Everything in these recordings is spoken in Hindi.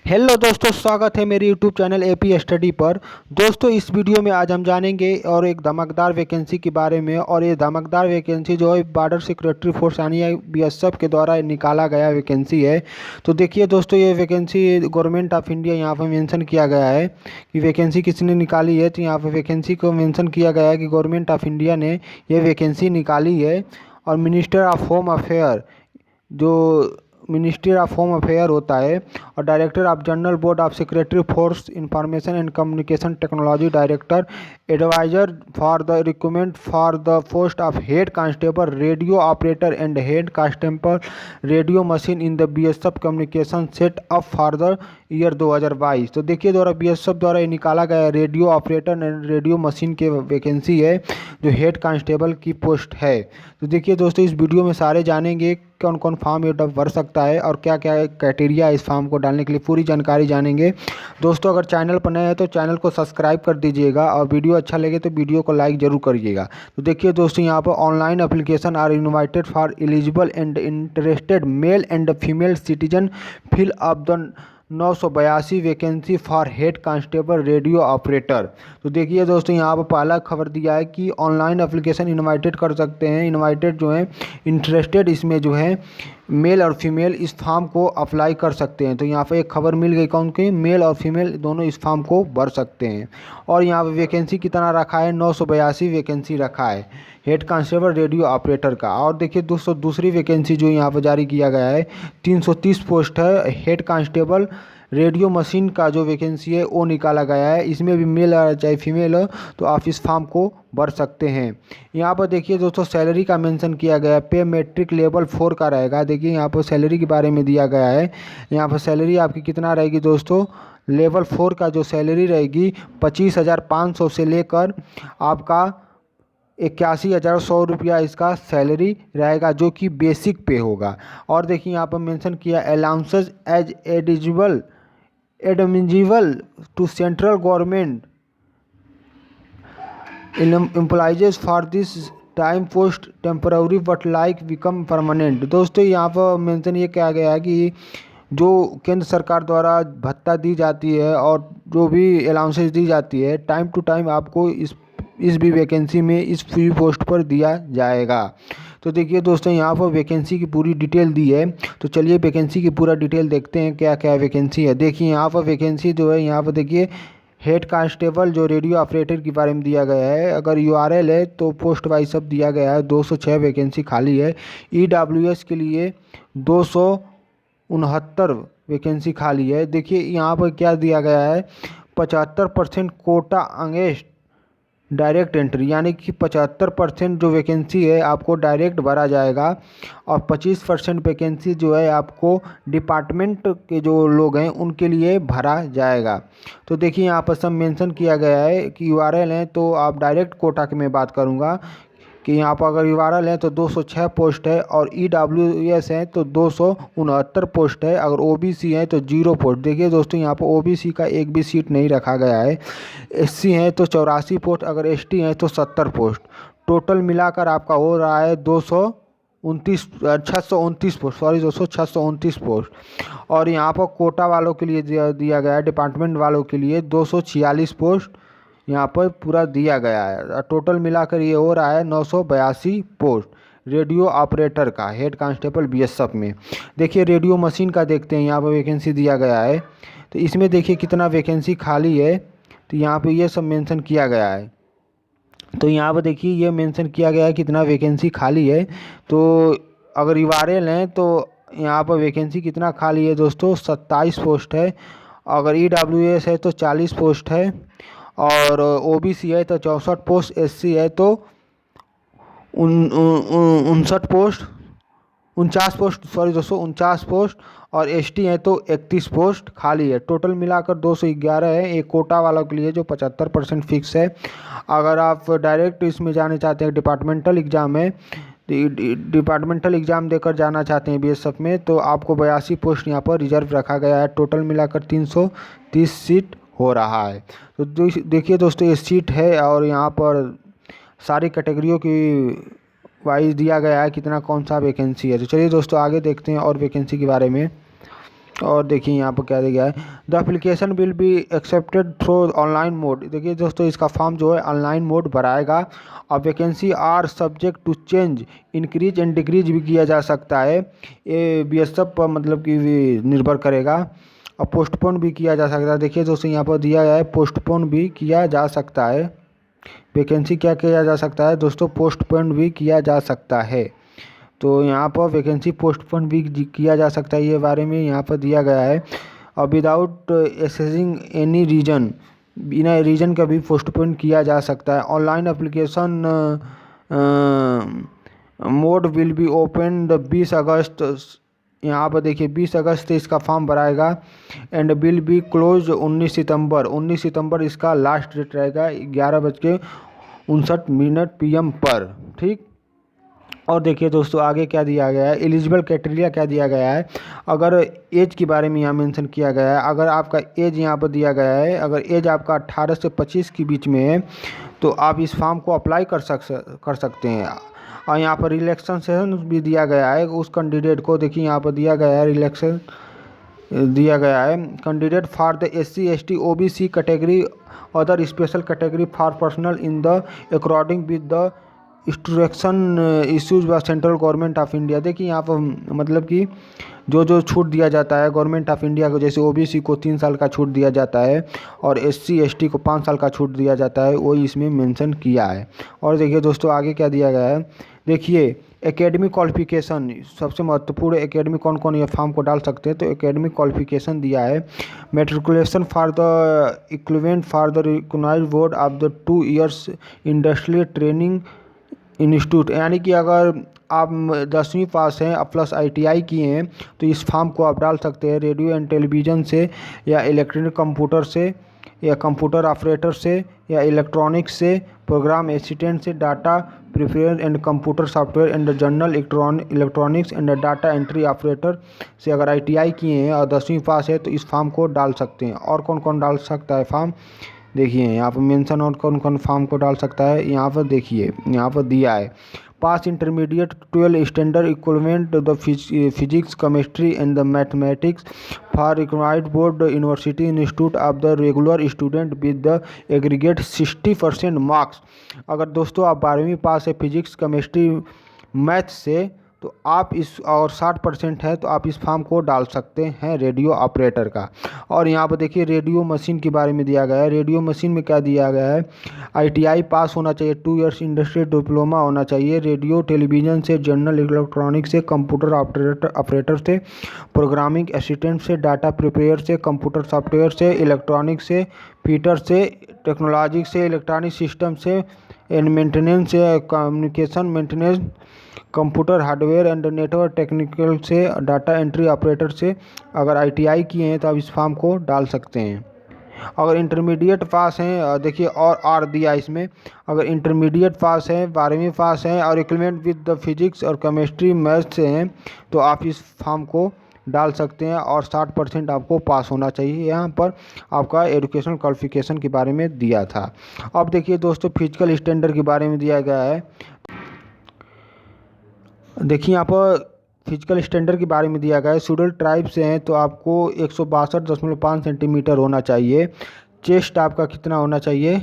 हेलो दोस्तों, स्वागत है मेरे यूट्यूब चैनल एपी स्टडी पर। दोस्तों, इस वीडियो में आज हम जानेंगे और एक धमाकेदार वैकेंसी के बारे में। और ये धमाकेदार वैकेंसी जो है बॉर्डर सिक्योरिटी फोर्स यानी बीएसएफ के द्वारा निकाला गया वैकेंसी है। तो देखिए दोस्तों, ये वैकेंसी गवर्नमेंट ऑफ इंडिया यहाँ पर मेंशन किया गया है कि वैकेंसी किसने निकाली है। तो यहाँ पर वैकेंसी को मेंशन किया गया है कि गवर्नमेंट ऑफ इंडिया ने ये वैकेंसी निकाली है। और मिनिस्टर ऑफ होम अफेयर, जो मिनिस्ट्री ऑफ होम अफेयर होता है, और director of general board of secretary force information and communication technology, director advisor for the recruitment for the post of head constable radio operator and head constable radio machine in the BSF communication set up for the year 2022। तो देखिए द्वारा बीएसएफ द्वारा ये निकाला गया radio operator and radio machine के वैकेंसी है जो हेड कांस्टेबल की पोस्ट है। तो देखिए दोस्तों, इस वीडियो में सारे जानेंगे कौन कौन फॉर्म ये भर सकता है और क्या क्या क्राइटेरिया है इस फॉर्म को डालने के लिए, पूरी जानकारी जानेंगे। दोस्तों, अगर चैनल पर नए हैं तो चैनल को सब्सक्राइब कर दीजिएगा और वीडियो अच्छा लगे तो वीडियो को लाइक जरूर करिएगा। तो देखिए दोस्तों, यहाँ पर online application are invited for eligible and interested male and female citizen fill up the 982 vacancy for head constable radio operator. तो देखिए दोस्तों, यहाँ पर पहला खबर दिया है कि ऑनलाइन एप्लीकेशन इनवाइटेड कर सकते हैं। इनवाइटेड जो है इंटरेस्टेड, इसमें जो है मेल और फीमेल इस फॉर्म को अप्लाई कर सकते हैं। तो यहाँ पर एक खबर मिल गई कौन की, मेल और फीमेल दोनों इस फॉर्म को भर सकते हैं। और यहाँ पर वैकेंसी कितना रखा है, 982 वैकेंसी रखा है हेड कांस्टेबल रेडियो ऑपरेटर का। और देखिए दोस्तों, दूसरी वैकेंसी जो यहाँ पर जारी किया गया है 330 पोस्ट है हेड कांस्टेबल रेडियो मशीन का जो वैकेंसी है वो निकाला गया है। इसमें भी मेल चाहे फीमेल हो तो आप इस फॉर्म को भर सकते हैं। यहाँ पर देखिए दोस्तों, सैलरी का मेंशन किया गया है, पे मैट्रिक लेवल 4 का रहेगा। देखिए यहाँ पर सैलरी के बारे में दिया गया है। यहाँ पर सैलरी आपकी कितना रहेगी दोस्तों, लेवल 4 का जो सैलरी रहेगी 25,500 से लेकर आपका 81,100 रुपया इसका सैलरी रहेगा, जो कि बेसिक पे होगा। और देखिए यहाँ पर मेंशन किया allowances as admissible to central government employees for this time post temporary but like become permanent. दोस्तों, यहाँ पर मेंशन ये किया गया है कि जो केंद्र सरकार द्वारा भत्ता दी जाती है और जो भी अलाउंसेस दी जाती है टाइम टू टाइम आपको इस भी वैकेंसी में इस फ्री पोस्ट पर दिया जाएगा। तो देखिए दोस्तों, यहाँ पर वैकेंसी की पूरी डिटेल दी है। तो चलिए वैकेंसी की पूरा डिटेल देखते हैं क्या क्या वैकेंसी है। देखिए यहाँ पर वैकेंसी जो है, यहाँ पर देखिए हेड कांस्टेबल जो रेडियो ऑपरेटर के बारे में दिया गया है। अगर यूआरएल है तो पोस्ट वाइज सब दिया गया है। 206 वैकेंसी खाली है। ईडब्ल्यूएस के लिए 269 वैकेंसी खाली है। देखिए यहाँ पर क्या दिया गया है, 75% कोटा अगेंस्ट डायरेक्ट एंट्री, यानी कि 75% जो वैकेंसी है आपको डायरेक्ट भरा जाएगा और 25% वैकेंसी जो है आपको डिपार्टमेंट के जो लोग हैं उनके लिए भरा जाएगा। तो देखिए यहाँ पर सब मेंशन किया गया है कि यूआरएल हैं तो आप डायरेक्ट कोटा की मैं बात करूँगा कि यहाँ पर अगर यूआरएल है तो 206 पोस्ट है और ईडब्ल्यूएस है तो 269 पोस्ट है। अगर ओबीसी है तो 0 पोस्ट। देखिए दोस्तों, यहाँ पर ओबीसी का एक भी सीट नहीं रखा गया है। एससी है तो 84 पोस्ट, अगर एसटी है तो 70 पोस्ट। टोटल मिलाकर आपका हो रहा है 629 पोस्ट, सॉरी दोस्तों 629 पोस्ट। और यहाँ पर कोटा वालों के लिए दिया गया है, डिपार्टमेंट वालों के लिए 246 पोस्ट यहाँ पर पूरा दिया गया है। टोटल मिलाकर ये हो रहा है 982 पोस्ट रेडियो ऑपरेटर का हेड कांस्टेबल बीएसएफ में। देखिए रेडियो मशीन का देखते हैं, यहाँ पर वैकेंसी दिया गया है। तो इसमें देखिए कितना वैकेंसी खाली है, तो यहाँ पे ये सब मेंशन किया गया है। तो यहाँ पर देखिए ये मेंशन किया गया है कितना वैकेंसी खाली है। तो अगर यूआरएल हैं तो यहाँ पर वैकेंसी कितना खाली है दोस्तों, 27 पोस्ट है। अगर ईडब्ल्यूएस है तो 40 पोस्ट है और ओबीसी है तो 64 पोस्ट, एससी है तो 59 पोस्ट, 49 पोस्ट, सॉरी दोस्तों 49 पोस्ट, और एसटी है तो 31 पोस्ट खाली है। टोटल मिलाकर 211 है। एक कोटा वालों के लिए जो 75% फिक्स है। अगर आप डायरेक्ट इसमें जाना चाहते हैं, डिपार्टमेंटल एग्ज़ाम है, डिपार्टमेंटल एग्ज़ाम देकर जाना चाहते हैं बीएसएफ में, तो आपको 82 पोस्ट यहाँ पर रिजर्व रखा गया है। टोटल मिलाकर 330 सीट हो रहा है। तो देखिए दोस्तों, ये सीट है और यहाँ पर सारी कैटेगरियों की वाइज दिया गया है कितना कौन सा वैकेंसी है। तो चलिए दोस्तों आगे देखते हैं और वैकेंसी के बारे में। और देखिए यहाँ पर क्या दिया गया है, the application will be accepted through online mode. देखिए दोस्तों, इसका फॉर्म जो है ऑनलाइन मोड भराएगा। और vacancy are subject to change, increase and decrease भी किया जा सकता है। ये बीएसएफ पर मतलब कि निर्भर करेगा। और पोस्टपोन भी किया जा सकता है। देखिए दोस्तों, यहाँ पर दिया गया है पोस्टपोन भी किया जा सकता है। वैकेंसी क्या किया जा सकता है दोस्तों, पोस्टपोन भी किया जा सकता है। तो यहाँ पर वैकेंसी पोस्टपोन भी किया जा सकता है, ये बारे में यहाँ पर दिया गया है। और विदाउट एसेसिंग एनी रीजन, बिना रीजन का भी पोस्टपोन किया जा सकता है। Online application mode will be open the 20 August. यहाँ पर देखिए 20 अगस्त से इसका फॉर्म भराएगा। And will be close 19 September. 19 सितंबर इसका लास्ट डेट रहेगा 11:59 PM पर। ठीक। और देखिए दोस्तों, आगे क्या दिया गया है, एलिजिबल क्राइटेरिया क्या दिया गया है। अगर एज के बारे में यहाँ मेंशन किया गया है, अगर आपका एज यहाँ पर दिया गया है, अगर एज आपका 18 से 25 के बीच में है तो आप इस फॉर्म को अप्लाई कर सकते हैं। और यहाँ पर रिलैक्सेशन भी दिया गया है उस कैंडिडेट को। देखिए यहाँ पर दिया गया है रिलैक्सेशन दिया गया है, candidate for the SC ST OBC category other special category for personal in the according with the instruction issues by central government of India. देखिए यहाँ पर मतलब कि जो छूट दिया जाता है गवर्नमेंट ऑफ इंडिया को, जैसे OBC को 3 साल का छूट दिया जाता है और SC ST को 5 साल का छूट दिया जाता है, वही इसमें मेंशन किया है। और देखिए दोस्तों, आगे क्या दिया गया है, देखिए एकेडमिक क्वालिफिकेशन सबसे महत्वपूर्ण। एकेडमिक कौन कौन ये फॉर्म को डाल सकते हैं, तो एकेडमिक क्वालिफिकेशन दिया है matriculation for the equivalent for the recognised board of the 2 years industrial training institute. यानी कि अगर आप 10वीं पास हैं प्लस ITI किए हैं तो इस फॉर्म को आप डाल सकते हैं। रेडियो एंड टेलीविज़न से या इलेक्ट्रॉनिक कंप्यूटर से या कंप्यूटर ऑपरेटर से या इलेक्ट्रॉनिक्स से, प्रोग्राम असिस्टेंट से, data prepare and computer software and general electronics and data entry operator से अगर ITI किए हैं और 10वीं पास है तो इस फॉर्म को डाल सकते हैं। और कौन कौन डाल सकता है फॉर्म, देखिए यहाँ पर मेंशन और कौन कौन फॉर्म को डाल सकता है। यहाँ पर देखिए यहाँ पर दिया है pass intermediate 12 standard equivalent the physics chemistry and the mathematics for recognised board university institute of the regular student with the aggregate 60% marks. अगर दोस्तों आप 12वीं पास है फिजिक्स केमिस्ट्री मैथ से तो आप इस और 60% है तो आप इस फॉर्म को डाल सकते हैं रेडियो ऑपरेटर का। और यहाँ पर देखिए रेडियो मशीन के बारे में दिया गया है। रेडियो मशीन में क्या दिया गया है, ITI पास होना चाहिए, 2 years इंडस्ट्रियल डिप्लोमा होना चाहिए, रेडियो टेलीविज़न से, जनरल इलेक्ट्रॉनिक्स से, कंप्यूटर ऑपरेटर से, प्रोग्रामिंग असिस्टेंट से, डाटा प्रिपेयर से, कंप्यूटर सॉफ्टवेयर से, इलेक्ट्रॉनिक से, फीटर से, टेक्नोलॉजी से, इलेक्ट्रॉनिक सिस्टम से एंड मेंटेनेंस से, communication maintenance, computer hardware and network technical से, डाटा एंट्री ऑपरेटर से अगर ITI किए हैं तो आप इस फॉर्म को डाल सकते हैं। अगर इंटरमीडिएट पास हैं, देखिए और दिया इसमें, अगर इंटरमीडिएट पास हैं, 12वीं पास हैं और इक्विवेलेंट विद द फिजिक्स और केमिस्ट्री मैथ्स से हैं तो आप इस फॉर्म को डाल सकते हैं। और 60% आपको पास होना चाहिए। यहाँ पर आपका एजुकेशनल क्वालिफिकेशन के बारे में दिया था। अब देखिए दोस्तों, फिजिकल स्टैंडर्ड के बारे में दिया गया है। देखिए यहाँ पर फिजिकल स्टैंडर्ड के बारे में दिया गया है। शेड्यूल्ड ट्राइब से हैं तो आपको 162.5 सेंटीमीटर होना चाहिए। चेस्ट आपका कितना होना चाहिए,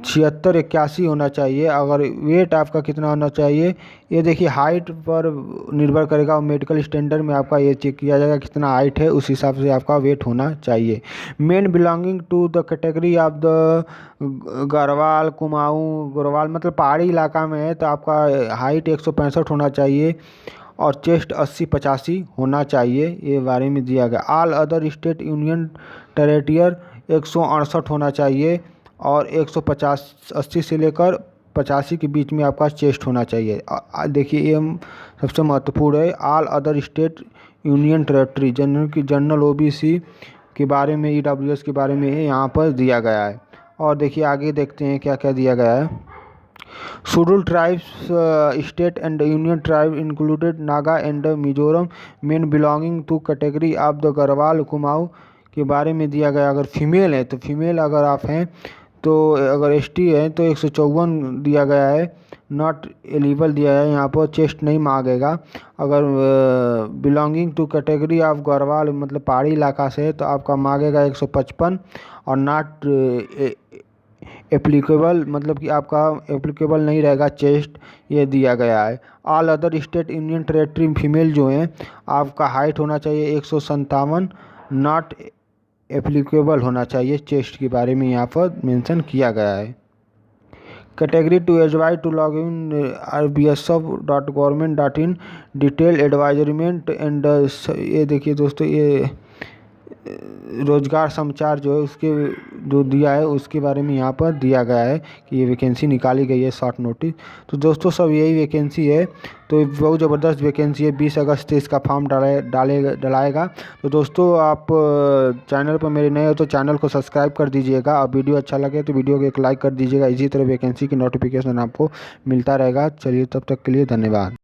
76-81 होना चाहिए। अगर वेट आपका कितना होना चाहिए, ये देखिए हाइट पर निर्भर करेगा और मेडिकल स्टैंडर्ड में आपका ये चेक किया जाएगा कितना हाइट है, उस हिसाब से आपका वेट होना चाहिए। Men belonging to the category of the Garhwal Kumaon, Garhwal मतलब पहाड़ी इलाका में है तो आपका हाइट 165 होना चाहिए और चेस्ट 80-85 होना चाहिए, ये बारे में दिया गया। ऑल अदर स्टेट यूनियन टेरेटियर 168 होना चाहिए और 180 से लेकर 85 के बीच में आपका चेस्ट होना चाहिए। देखिए ये सबसे महत्वपूर्ण है। All other state union territory general OBC के बारे में, EWS के बारे में यहाँ पर दिया गया है। और देखिए आगे देखते हैं क्या क्या दिया गया है। Scheduled tribes state and union tribe included Naga and Mizoram men belonging to category of the Garhwal Kumaon के बारे में दिया गया। अगर फीमेल है तो फीमेल अगर आप हैं तो अगर एसटी है तो 154 दिया गया है, नॉट एलिजिबल दिया है, यहाँ पर चेस्ट नहीं मांगेगा। अगर belonging to category of Garhwal मतलब पहाड़ी इलाका से है तो आपका मांगेगा 155, और नॉट एप्लीकेबल मतलब कि आपका एप्लीकेबल नहीं रहेगा चेस्ट, ये दिया गया है। All other state union territory female जो हैं आपका हाइट होना चाहिए 157, नॉट एप्लीकेबल होना चाहिए चेस्ट के बारे में यहाँ पर मेंशन किया गया है। Category to advise to log in bsf.government.in detail advertisement and ये देखिए दोस्तों, ये रोजगार समाचार जो है उसके जो दिया है उसके बारे में यहाँ पर दिया गया है कि ये वैकेंसी निकाली गई है शॉर्ट नोटिस। तो दोस्तों सब यही वैकेंसी है, तो बहुत ज़बरदस्त वैकेंसी है। 20 अगस्त से इसका फॉर्म डलाएगा। तो दोस्तों आप चैनल पर मेरे नए हो तो चैनल को सब्सक्राइब कर दीजिएगा, और वीडियो अच्छा लगे तो वीडियो को एक लाइक कर दीजिएगा। इसी तरह वैकेंसी की नोटिफिकेशन आपको मिलता रहेगा। चलिए तब तक के लिए धन्यवाद।